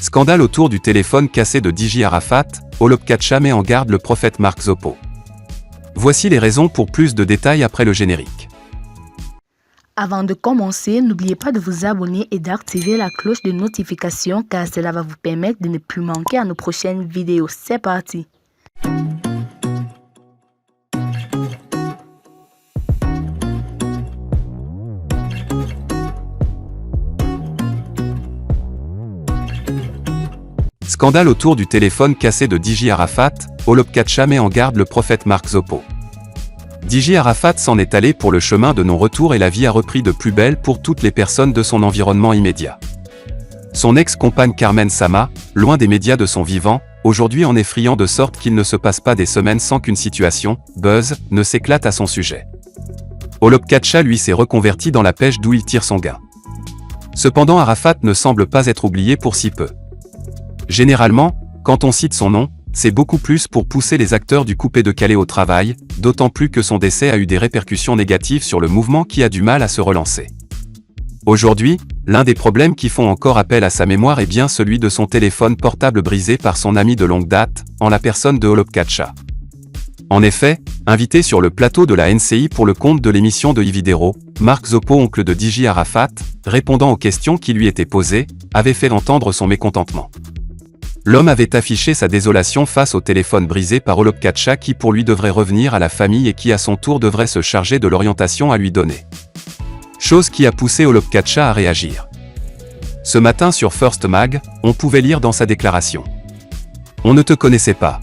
Scandale autour du téléphone cassé de DJ Arafat, Olopkacha met en garde le prophète Mark Zoppo. Voici les raisons pour plus de détails après le générique. Avant de commencer, n'oubliez pas de vous abonner et d'activer la cloche de notification car cela va vous permettre de ne plus manquer à nos prochaines vidéos. C'est parti! Scandale autour du téléphone cassé de DJ Arafat, Olopkacha met en garde le prophète Mark Zoppo. DJ Arafat s'en est allé pour le chemin de non-retour et la vie a repris de plus belle pour toutes les personnes de son environnement immédiat. Son ex-compagne Carmen Sama, loin des médias de son vivant, aujourd'hui en est friand de sorte qu'il ne se passe pas des semaines sans qu'une situation, buzz, ne s'éclate à son sujet. Olopkacha lui s'est reconverti dans la pêche d'où il tire son gain. Cependant Arafat ne semble pas être oublié pour si peu. Généralement, quand on cite son nom, c'est beaucoup plus pour pousser les acteurs du coupé-décalé au travail, d'autant plus que son décès a eu des répercussions négatives sur le mouvement qui a du mal à se relancer. Aujourd'hui, l'un des problèmes qui font encore appel à sa mémoire est bien celui de son téléphone portable brisé par son ami de longue date, en la personne de Olopkacha. En effet, invité sur le plateau de la NCI pour le compte de l'émission de Ividero, Mark Zoppo, oncle de DJ Arafat, répondant aux questions qui lui étaient posées, avait fait entendre son mécontentement. L'homme avait affiché sa désolation face au téléphone brisé par Olopkacha qui pour lui devrait revenir à la famille et qui à son tour devrait se charger de l'orientation à lui donner. Chose qui a poussé Olopkacha à réagir. Ce matin sur First Mag, on pouvait lire dans sa déclaration. On ne te connaissait pas.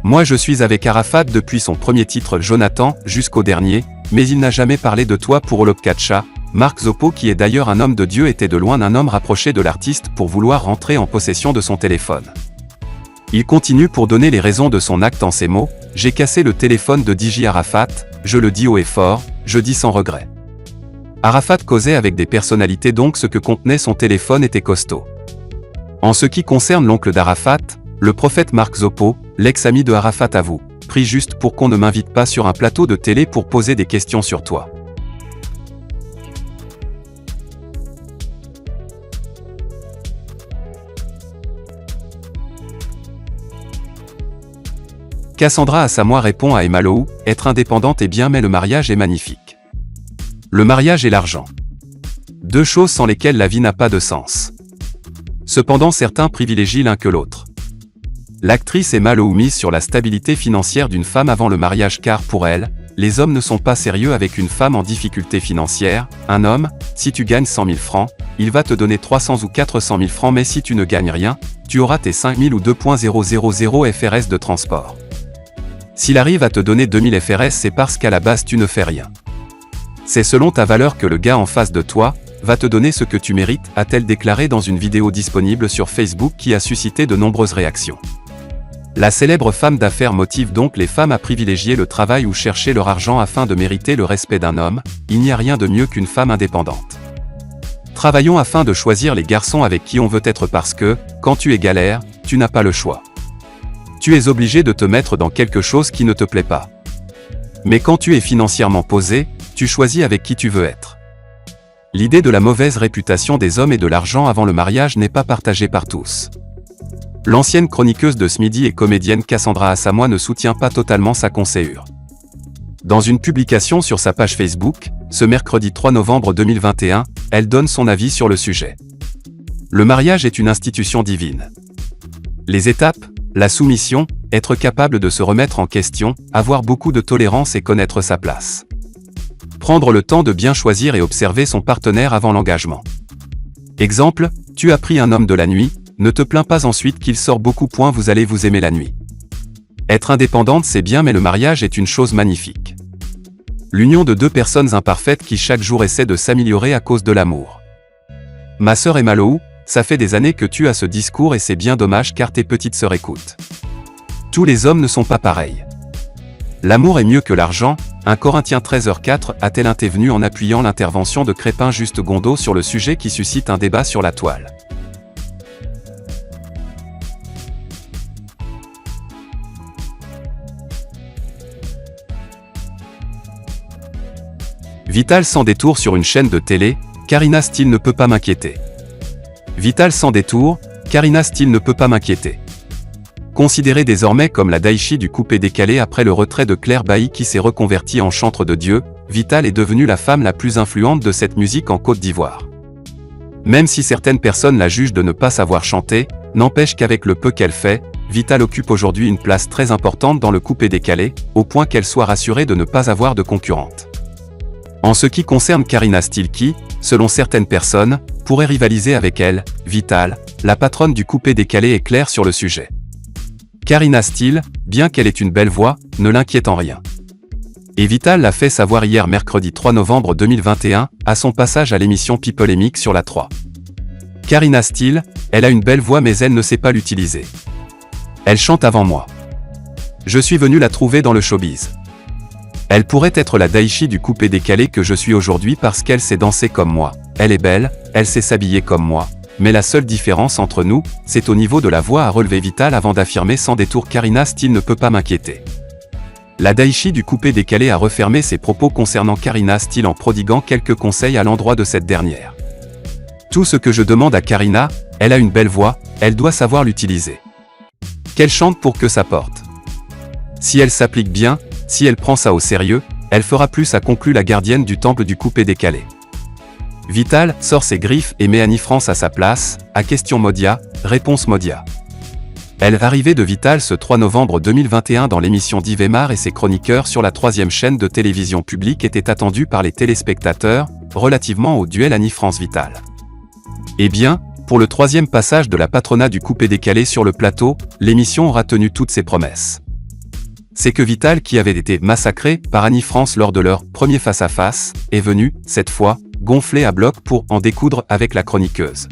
Moi je suis avec Arafat depuis son premier titre Jonathan jusqu'au dernier, mais il n'a jamais parlé de toi pour Olopkacha. Mark Zoppo, qui est d'ailleurs un homme de Dieu, était de loin un homme rapproché de l'artiste pour vouloir rentrer en possession de son téléphone. Il continue pour donner les raisons de son acte en ces mots: « J'ai cassé le téléphone de DJ Arafat, je le dis haut et fort, je dis sans regret. » Arafat causait avec des personnalités donc ce que contenait son téléphone était costaud. En ce qui concerne l'oncle d'Arafat, le prophète Mark Zoppo, l'ex-ami de Arafat avoue: « Prie juste pour qu'on ne m'invite pas sur un plateau de télé pour poser des questions sur toi. » Cassandra Assamoah répond à Emma Lohou: « Être indépendante est bien mais le mariage est magnifique. Le mariage et l'argent. Deux choses sans lesquelles la vie n'a pas de sens. Cependant certains privilégient l'un que l'autre. » L'actrice Emma Lohou mise sur la stabilité financière d'une femme avant le mariage car pour elle, les hommes ne sont pas sérieux avec une femme en difficulté financière. Un homme, si tu gagnes 100 000 francs, il va te donner 300 ou 400 000 francs mais si tu ne gagnes rien, tu auras tes 5 000 ou 2.000 FRS de transport. S'il arrive à te donner 2000 FRS, c'est parce qu'à la base tu ne fais rien. C'est selon ta valeur que le gars en face de toi va te donner ce que tu mérites, a-t-elle déclaré dans une vidéo disponible sur Facebook qui a suscité de nombreuses réactions. La célèbre femme d'affaires motive donc les femmes à privilégier le travail ou chercher leur argent afin de mériter le respect d'un homme. Il n'y a rien de mieux qu'une femme indépendante. Travaillons afin de choisir les garçons avec qui on veut être parce que, quand tu es galère, tu n'as pas le choix. Tu es obligé de te mettre dans quelque chose qui ne te plaît pas. Mais quand tu es financièrement posé, tu choisis avec qui tu veux être. L'idée de la mauvaise réputation des hommes et de l'argent avant le mariage n'est pas partagée par tous. L'ancienne chroniqueuse de ce midi et comédienne Cassandra Assamoah ne soutient pas totalement sa conséhure. Dans une publication sur sa page Facebook, ce mercredi 3 novembre 2021, elle donne son avis sur le sujet. Le mariage est une institution divine. Les étapes, la soumission, être capable de se remettre en question, avoir beaucoup de tolérance et connaître sa place. Prendre le temps de bien choisir et observer son partenaire avant l'engagement. Exemple, tu as pris un homme de la nuit, ne te plains pas ensuite qu'il sort beaucoup. Vous allez vous aimer la nuit. Être indépendante c'est bien mais le mariage est une chose magnifique. L'union de deux personnes imparfaites qui chaque jour essaient de s'améliorer à cause de l'amour. Ma sœur Emma Lohou, ça fait des années que tu as ce discours et c'est bien dommage car tes petites sœurs écoutent. Tous les hommes ne sont pas pareils. L'amour est mieux que l'argent, 1 Corinthiens 13h4 a-t-elle intervenu en appuyant l'intervention de Crépin Juste Gondo sur le sujet qui suscite un débat sur la toile. Vital sans détour sur une chaîne de télé, Karina Steele ne peut pas m'inquiéter. Vital sans détour, Karina Steele ne peut pas m'inquiéter. Considérée désormais comme la Daichi du coupé-décalé après le retrait de Claire Bailly qui s'est reconvertie en chantre de Dieu, Vital est devenue la femme la plus influente de cette musique en Côte d'Ivoire. Même si certaines personnes la jugent de ne pas savoir chanter, n'empêche qu'avec le peu qu'elle fait, Vital occupe aujourd'hui une place très importante dans le coupé-décalé, au point qu'elle soit rassurée de ne pas avoir de concurrente. En ce qui concerne Karina Steele qui, selon certaines personnes, pourrait rivaliser avec elle, Vital, la patronne du coupé-décalé est claire sur le sujet. Karina Steele, bien qu'elle ait une belle voix, ne l'inquiète en rien. Et Vital l'a fait savoir hier mercredi 3 novembre 2021, à son passage à l'émission Pipolémique sur la 3. Karina Steele, elle a une belle voix mais elle ne sait pas l'utiliser. Elle chante avant moi. Je suis venu la trouver dans le showbiz. Elle pourrait être la Daichi du coupé-décalé que je suis aujourd'hui parce qu'elle sait danser comme moi, elle est belle, elle sait s'habiller comme moi. Mais la seule différence entre nous, c'est au niveau de la voix à relever Vital avant d'affirmer sans détour Karina Steele ne peut pas m'inquiéter. La Daichi du coupé-décalé a refermé ses propos concernant Karina Steele en prodiguant quelques conseils à l'endroit de cette dernière. Tout ce que je demande à Karina, elle a une belle voix, elle doit savoir l'utiliser. Qu'elle chante pour que ça porte. Si elle s'applique bien, si elle prend ça au sérieux, elle fera plus, a conclu la gardienne du temple du coupé-décalé. Vital sort ses griffes et met Annie France à sa place, à question Modia, réponse Modia. L'arrivée de Vital ce 3 novembre 2021 dans l'émission d'Yvemar et ses chroniqueurs sur la 3e chaîne de télévision publique était attendue par les téléspectateurs, relativement au duel Annie France-Vital. Eh bien, pour le 3e passage de la patronat du coupé-décalé sur le plateau, l'émission aura tenu toutes ses promesses. C'est que Vital, qui avait été massacré par Annie France lors de leur premier face-à-face, est venu, cette fois, gonflé à bloc pour en découdre avec la chroniqueuse.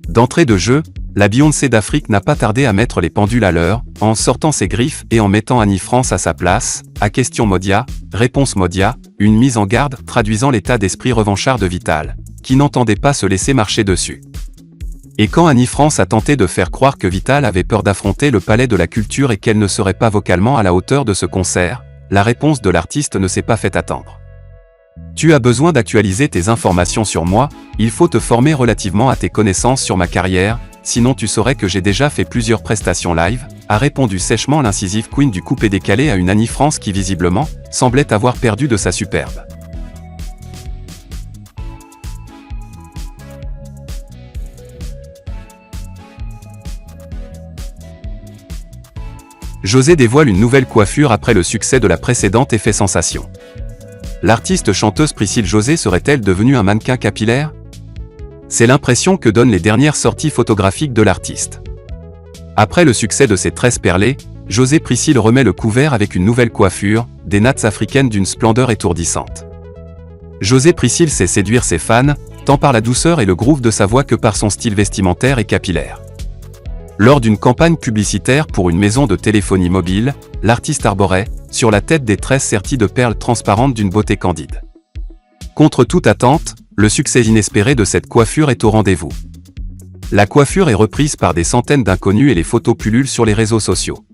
D'entrée de jeu, la Beyoncé d'Afrique n'a pas tardé à mettre les pendules à l'heure, en sortant ses griffes et en mettant Annie France à sa place, à question Modia, réponse Modia, une mise en garde traduisant l'état d'esprit revanchard de Vital, qui n'entendait pas se laisser marcher dessus. Et quand Annie France a tenté de faire croire que Vital avait peur d'affronter le palais de la culture et qu'elle ne serait pas vocalement à la hauteur de ce concert, la réponse de l'artiste ne s'est pas fait attendre. Tu as besoin d'actualiser tes informations sur moi, il faut te former relativement à tes connaissances sur ma carrière, sinon tu saurais que j'ai déjà fait plusieurs prestations live, a répondu sèchement l'incisive queen du coupé-décalé à une Annie France qui visiblement, semblait avoir perdu de sa superbe. José dévoile une nouvelle coiffure après le succès de la précédente et fait sensation. L'artiste chanteuse Priscille José serait-elle devenue un mannequin capillaire? C'est l'impression que donnent les dernières sorties photographiques de l'artiste. Après le succès de ses tresses perlées, José Priscille remet le couvert avec une nouvelle coiffure, des nattes africaines d'une splendeur étourdissante. José Priscille sait séduire ses fans, tant par la douceur et le groove de sa voix que par son style vestimentaire et capillaire. Lors d'une campagne publicitaire pour une maison de téléphonie mobile, l'artiste arborait, sur la tête des tresses serties de perles transparentes d'une beauté candide. Contre toute attente, le succès inespéré de cette coiffure est au rendez-vous. La coiffure est reprise par des centaines d'inconnus et les photos pullulent sur les réseaux sociaux.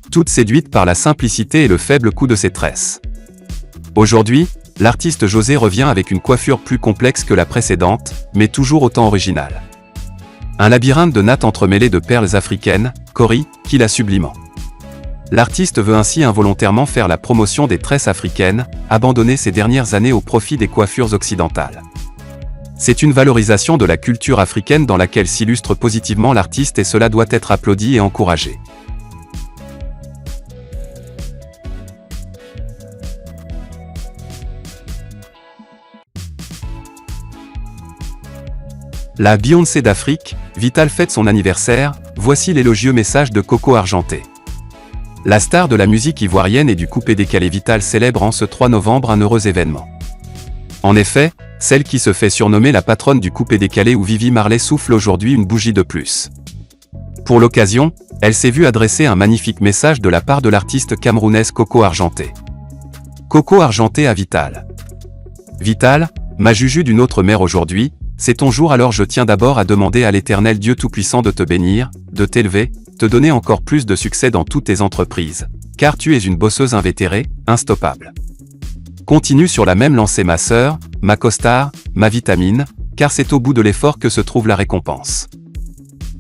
Toutes séduites par la simplicité et le faible coût de ses tresses. Aujourd'hui, l'artiste José revient avec une coiffure plus complexe que la précédente, mais toujours autant originale. Un labyrinthe de nattes entremêlées de perles africaines, Cori, qui la sublimant. L'artiste veut ainsi involontairement faire la promotion des tresses africaines, abandonnées ces dernières années au profit des coiffures occidentales. C'est une valorisation de la culture africaine dans laquelle s'illustre positivement l'artiste et cela doit être applaudi et encouragé. La Beyoncé d'Afrique, Vital fête son anniversaire, voici l'élogieux message de Coco Argenté. La star de la musique ivoirienne et du coupé-décalé Vital célèbre en ce 3 novembre un heureux événement. En effet, celle qui se fait surnommer la patronne du coupé-décalé ou Vivi Marley souffle aujourd'hui une bougie de plus. Pour l'occasion, elle s'est vue adresser un magnifique message de la part de l'artiste camerounaise Coco Argenté. Coco Argenté à Vital. Vital, ma Juju d'une autre mère aujourd'hui, c'est ton jour alors je tiens d'abord à demander à l'Éternel Dieu Tout-Puissant de te bénir, de t'élever, te donner encore plus de succès dans toutes tes entreprises, car tu es une bosseuse invétérée, instoppable. Continue sur la même lancée ma sœur, ma costard, ma vitamine, car c'est au bout de l'effort que se trouve la récompense.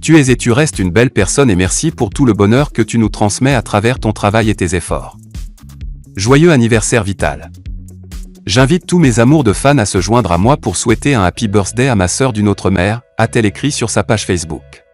Tu es et tu restes une belle personne et merci pour tout le bonheur que tu nous transmets à travers ton travail et tes efforts. Joyeux anniversaire Vital. J'invite tous mes amours de fans à se joindre à moi pour souhaiter un happy birthday à ma sœur d'une autre mère, a-t-elle écrit sur sa page Facebook.